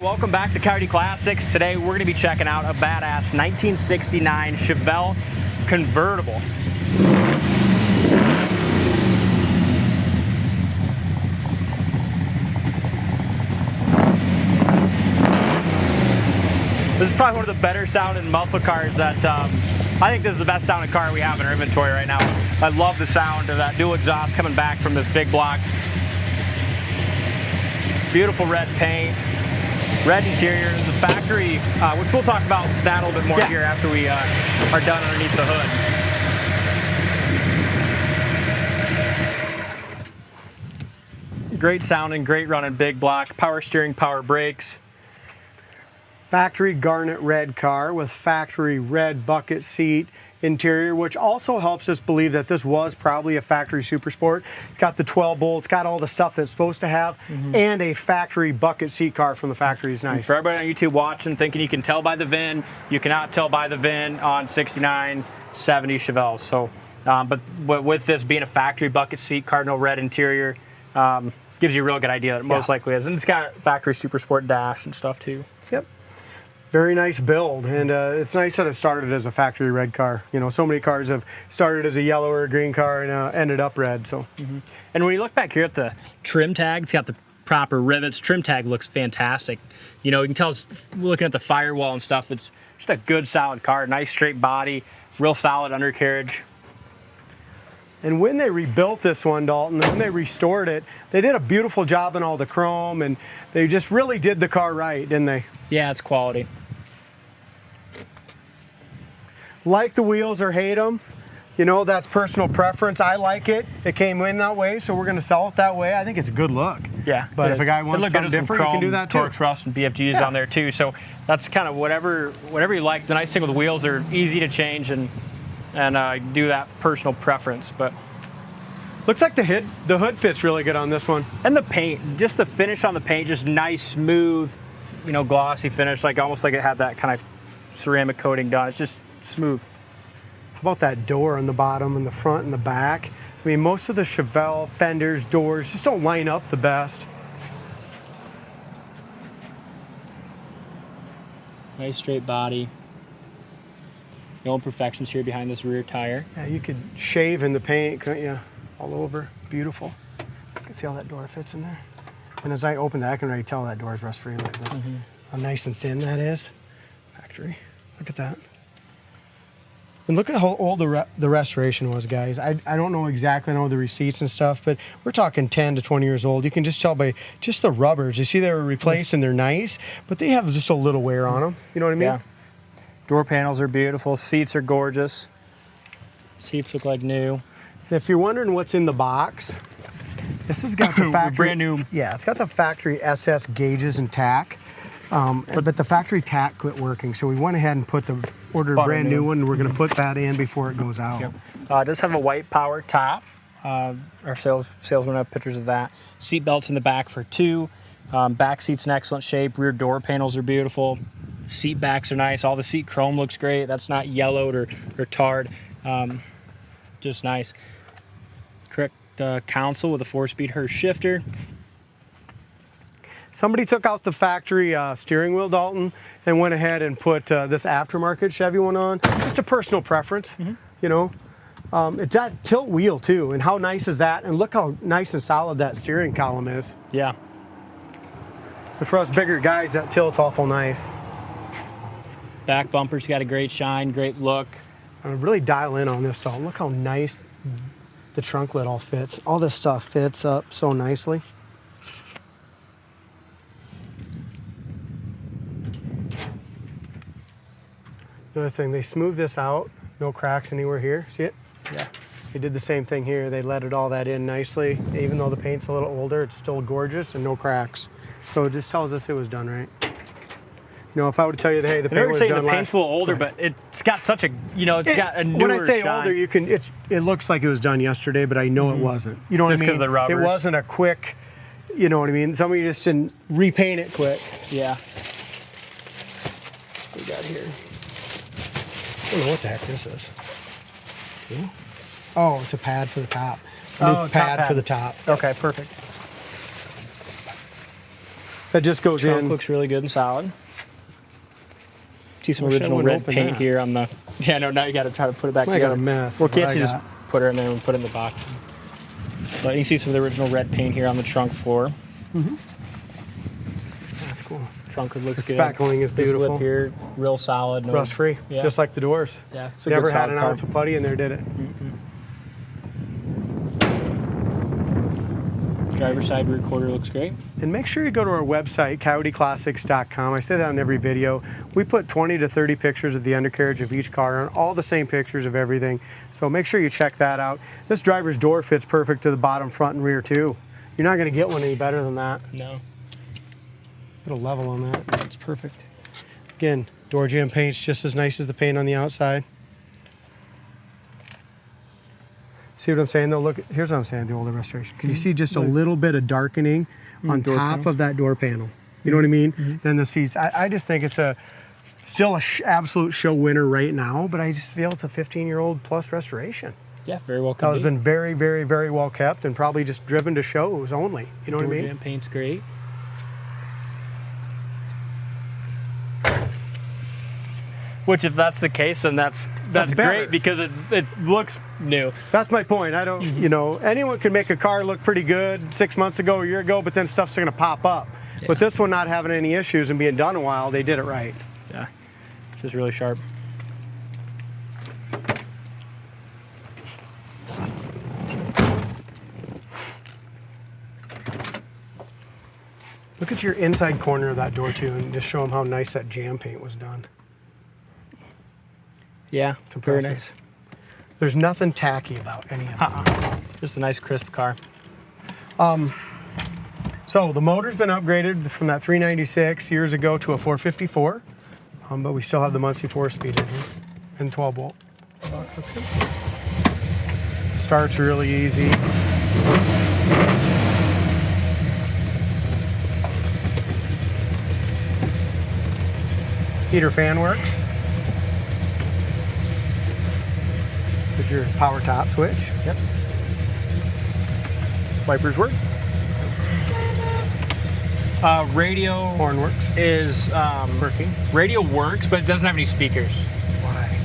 Welcome back to Coyote Classics. Today we're going to be checking out a badass 1969 Chevelle convertible. This is probably one of the better sounding muscle cars that I think this is the best sounding car we have in our inventory right now. I love the sound of that dual exhaust coming back from this big block. Beautiful red paint. Red interior, the factory, which we'll talk about that a little bit more here after we are done underneath the hood. Great sounding, great running big block, power steering, power brakes. Factory garnet red car with factory red bucket seat interior, which also helps us believe that this was probably a factory super sport. It's got the 12 bolts, got all the stuff that it's supposed to have, and a factory bucket seat car from the factory is nice. And for everybody on YouTube watching, thinking you can tell by the VIN, you cannot tell by the VIN on 69, 70 Chevelles. So, but with this being a factory bucket seat, cardinal red interior, gives you a real good idea that it most likely is. And it's got factory super sport dash and stuff too. Yep. Very nice build, and it's nice that it started as a factory red car. You know, so many cars have started as a yellow or a green car and ended up red. So, And when you look back here at the trim tag, it's got the proper rivets. Trim tag looks fantastic. You know, you can tell looking at the firewall and stuff, it's just a good solid car. Nice straight body, real solid undercarriage. And when they rebuilt this one, Dalton, when they restored it, they did a beautiful job in all the chrome, and they just really did the car right, didn't they? Yeah, it's quality. Like the wheels or hate them, you know, that's personal preference. I like it. It came in that way, so we're going to sell it that way. I think it's a good look. Yeah. But if a guy wants something different, you can do that too. Torque thrust and BFGs on there too. So that's kind of whatever you like. The nice thing with the wheels are easy to change and do that personal preference. But looks like the hood fits really good on this one. And the paint, just the finish on the paint, just nice, smooth, you know, glossy finish, like almost like it had that kind of ceramic coating done. It's just smooth. How about that door on the bottom and the front and the back? I mean, most of the Chevelle fenders, doors just don't line up the best. Nice straight body. No imperfections here behind this rear tire. Yeah, you could shave in the paint, couldn't you? All over. Beautiful. You can see how that door fits in there. And as I open that, I can already tell that door is rust-free like this. How nice and thin that is. Factory. Look at that. And look at how old the restoration was, guys. I don't know exactly, the receipts and stuff, but we're talking 10 to 20 years old. You can just tell by just the rubbers. You see they were replaced and they're nice, but they have just a little wear on them. You know what I mean? Yeah. Door panels are beautiful. Seats are gorgeous. Seats look like new. And if you're wondering what's in the box, this has got the factory brand new. Yeah, it's got the factory SS gauges and tack, but the factory tack quit working, so we went ahead and ordered a brand new one. And we're going to put that in before it goes out. Yep. It does have a white power top. Our salesman have pictures of that. Seat belts in the back for 2. Back seats in excellent shape. Rear door panels are beautiful. Seat backs are nice. All the seat chrome looks great. That's not yellowed or tarred. Just nice. Correct console with a 4-speed Hurst shifter. Somebody took out the factory steering wheel, Dalton, and went ahead and put this aftermarket Chevy one on. Just a personal preference, you know. It's that tilt wheel too, and how nice is that? And look how nice and solid that steering column is. Yeah. But for us bigger guys, that tilt's awful nice. Back bumper's got a great shine, great look. Really dial in on this, Dalton. Look how nice the trunk lid all fits. All this stuff fits up so nicely. Another thing, they smoothed this out. No cracks anywhere here. See it? Yeah. They did the same thing here. They let it all that in nicely. Even though the paint's a little older, it's still gorgeous and no cracks. So it just tells us it was done right. You know, if I were to tell you that, hey, the paint was done the paint's a little older, but it's got such a, you know, it's got a newer When I say shine. older, it looks like it was done yesterday, but I know it wasn't. You know what I mean? Just 'cause of the rubbers. It wasn't a quick, you know what I mean? Somebody just didn't repaint it quick. Yeah. What we got here? I don't know what the heck this is. Okay. Oh, it's a pad for the top. New pad for the top. Okay, perfect. that just goes Trunk in. looks really good and solid. See some Wish I original wouldn't red open paint that. here on the. Yeah, no, now you got to try to put it back I together. got a mess. Well, of can't what you I just got. put her in there and put it in the box? So you can see some of the original red paint here on the trunk floor. That's cool. Trunk looks The good. spackling is This beautiful. lip here, real solid. No, Rust free, Yeah. just like the doors. Yeah, it's a Never good had solid an car. ounce of putty in there, did it? Driver's side rear quarter looks great. And make sure you go to our website, coyoteclassics.com. I say that on every video. We put 20 to 30 pictures of the undercarriage of each car and all the same pictures of everything. So make sure you check that out. This driver's door fits perfect to the bottom, front, and rear too. You're not going to get one any better than that. No. Put a level on that. That's perfect. Again, door jamb paint's just as nice as the paint on the outside. See what I'm saying though? Look, here's what I'm saying, the older restoration. Can you see just a little bit of darkening on door top panels. of that door panel? You know what I mean? And the seats, I just think it's still a absolute show winner right now, but I just feel it's a 15-year-old plus restoration. Yeah, very well That has could been very, very, very well kept and probably just driven to shows only. You know what I Door mean? jamb paint's great. Which, if that's the case, then that's better. great because it looks new. That's my point. I don't, you know, anyone can make a car look pretty good 6 months ago, a year ago, but then stuff's going to pop up. Yeah. With this one not having any issues and being done a while, they did it right. Yeah, it's just really sharp. Look at your inside corner of that door too, and just show them how nice that jam paint was done. Yeah, It's very impressive. nice. There's nothing tacky about any of it. Just a nice crisp car. So the motor's been upgraded from that 396 years ago to a 454, but we still have the Muncie 4-speed in here and 12 volt. Starts really easy. Heater fan works. There's your power top switch. Yep. Wipers work. Radio Horn works. is Working. radio works, but it doesn't have any speakers. Why?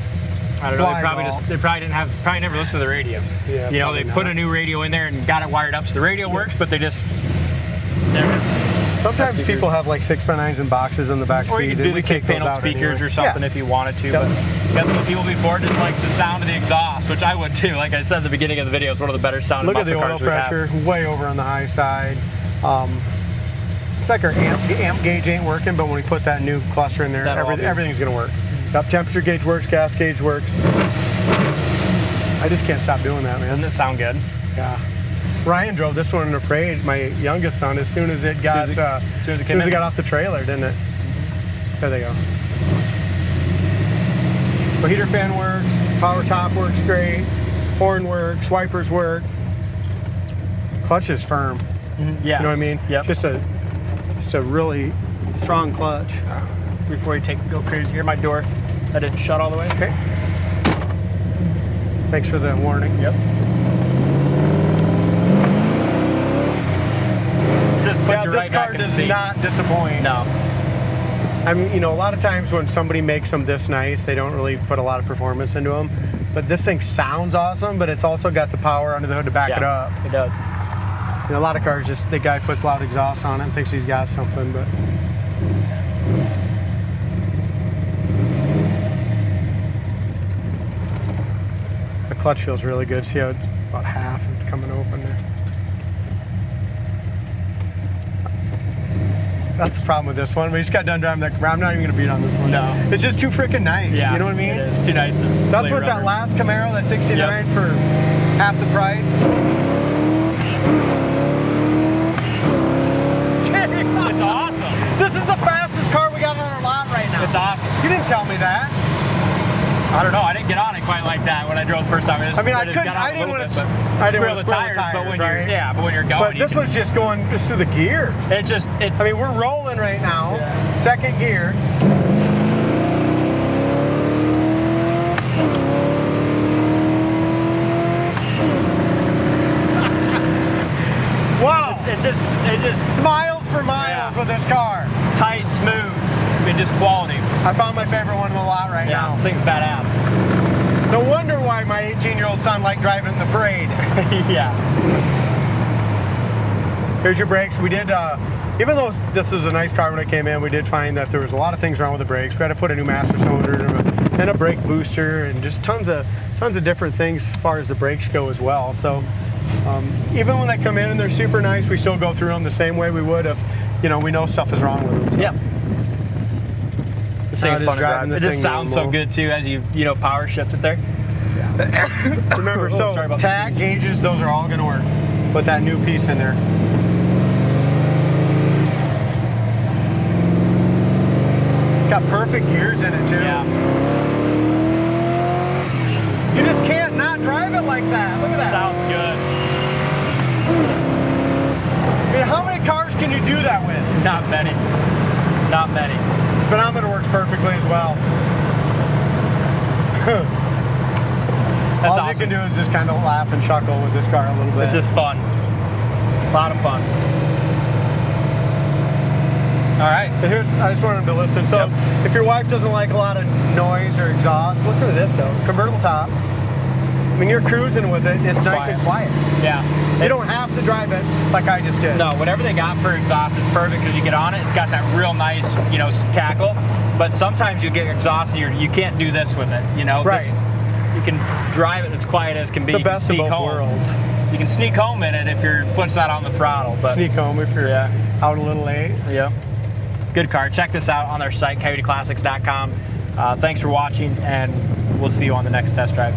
I don't know. Why, They probably never listened to the radio. Yeah, you know, they probably put not. a new radio in there and got it wired up so the radio works, but they just never. Sometimes Speakers. people have like 6x9s in boxes in the back Or seat. you can and do we the take kick those panel out speakers anyway. or something Yeah. if you wanted to. Yep. But I guess some people before just like the sound of the exhaust, which I would too. Like I said at the beginning of the video, it's one of the better sounding Look at the muscle oil cars we have. pressure, way over on the high side. It's like our amp gauge ain't working, but when we put that new cluster in there, That'll all be- everything's gonna work. That temperature gauge works, gas gauge works. I just can't stop doing that, man. Doesn't it sound good? Yeah. Ryan drove this one in a parade, my youngest son, as soon as it got, As soon as it as came in. got off the trailer, didn't it? There they go. So heater fan works, power top works great, horn works, wipers work. Clutch is firm. Yeah. You know what I mean? Yep. Just a really strong clutch. Before you go crazy, hear my door. I didn't shut all the way. Okay. Thanks for the warning. Yep. Just put Yeah, you this right car back in the does seat. not disappoint. No. I mean, you know, a lot of times when somebody makes them this nice, they don't really put a lot of performance into them. But this thing sounds awesome, but it's also got the power under the hood to back it up. It does. You know, a lot of cars just, the guy puts loud exhaust on it and thinks he's got something, but. The clutch feels really good. See how it's about half and coming open there. That's the problem with this one. We just got done driving that. I'm not even gonna beat on this one. No. It's just too freaking nice. Yeah. You know what I mean? It is too nice to That's play what that rubber. last Camaro, that 69 Yep. for half the price. It's awesome. This is the fastest car we got on our lot right now. It's awesome. You didn't tell me that. I don't know. I didn't get on it quite like that when I drove the first time. I mean, I couldn't. I didn't want to. I didn't want to squirrel the tires, but when right? you're but when you're going, But you this can, was just going just through the gears. It just I mean, we're rolling right now. Yeah. Second gear. Wow. it just Smiles for miles with this car. Tight, smooth, and just quality. I found my favorite one in the lot right now. This thing's badass. No wonder why my 18-year-old son liked driving in the parade. Yeah. Here's your brakes. We did, even though this was a nice car when it came in, we did find that there was a lot of things wrong with the brakes. We had to put a new master cylinder and a brake booster and just tons of different things as far as the brakes go as well. So even when they come in and they're super nice, we still go through them the same way we would if, you know, we know stuff is wrong with them. So. Yeah. This thing's fun to drive. It just sounds so good too as you power shift it there. Yeah. Remember, so tag gauges, those are all going to work. Put that new piece in there. Got perfect gears in it too. Yeah. You just can't not drive it like that. Look at that. Sounds good. I mean, how many cars can you do that with? Not many. Not many. Speedometer works perfectly as well. That's All awesome. you can do is just kind of laugh and chuckle with this car a little bit. It's just fun. A lot of fun. All right. But I just want them to listen. So if your wife doesn't like a lot of noise or exhaust, listen to this though. Convertible top. I mean, you're cruising with it. It's nice and quiet. Yeah. You don't have to drive it like I just did. No, whatever they got for exhaust, it's perfect because you get on it. It's got that real nice, cackle. But sometimes you get exhaust and you can't do this with it. Right. You can drive it as quiet as can be. It's the best of both worlds. You can sneak home in it if your foot's not on the throttle. But sneak home if you're out a little late. Yeah. Good car. Check this out on their site, coyoteclassics.com. Thanks for watching, and we'll see you on the next test drive.